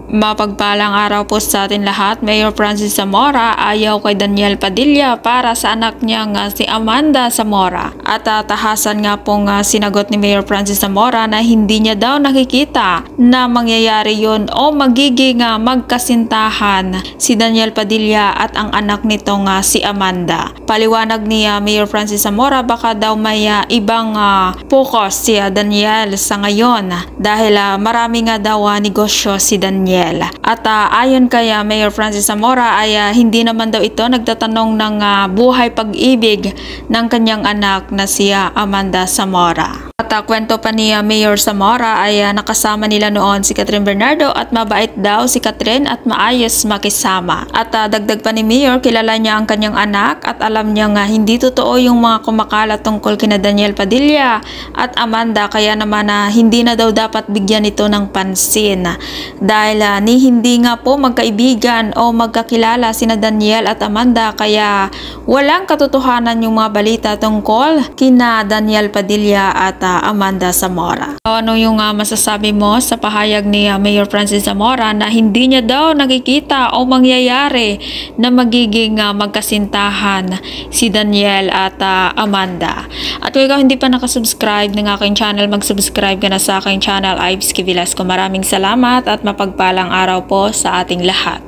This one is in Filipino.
Mapagpalang araw po sa atin lahat. Mayor Francis Zamora ayaw kay Daniel Padilla para sa anak niya nga si Amanda Zamora. At tahasan nga pong sinagot ni Mayor Francis Zamora na hindi niya daw nakikita na mangyayari yon o magiging magkasintahan si Daniel Padilla at ang anak nito nga si Amanda. Paliwanag ni Mayor Francis Zamora baka daw may ibang focus si Daniel sa ngayon dahil marami nga daw negosyo si Daniel. At ayon kay Mayor Francis Zamora ay hindi naman daw ito nagtatanong ng buhay pag-ibig ng kanyang anak na si Amanda Zamora. At kwento pa ni Mayor Zamora ay nakasama nila noon si Catherine Bernardo at mabait daw si Catherine at maayos makisama. At dagdag pa ni Mayor, kilala niya ang kanyang anak at alam niya nga hindi totoo yung mga kumakalat tungkol kina Daniel Padilla at Amanda, kaya naman hindi na daw dapat bigyan ito ng pansin dahil ni hindi nga po magkaibigan o magkakilala sina Daniel at Amanda, kaya walang katotohanan yung mga balita tungkol kina Daniel Padilla at Amanda Zamora. Ano yung masasabi mo sa pahayag ni Mayor Francis Zamora na hindi niya daw nakikita o mangyayari na magiging magkasintahan si Daniel at Amanda? At kung ikaw hindi pa nakasubscribe ng aking channel, mag-subscribe ka na sa aking channel, Ives K. Velasco. Maraming salamat at mapagpalang araw po sa ating lahat.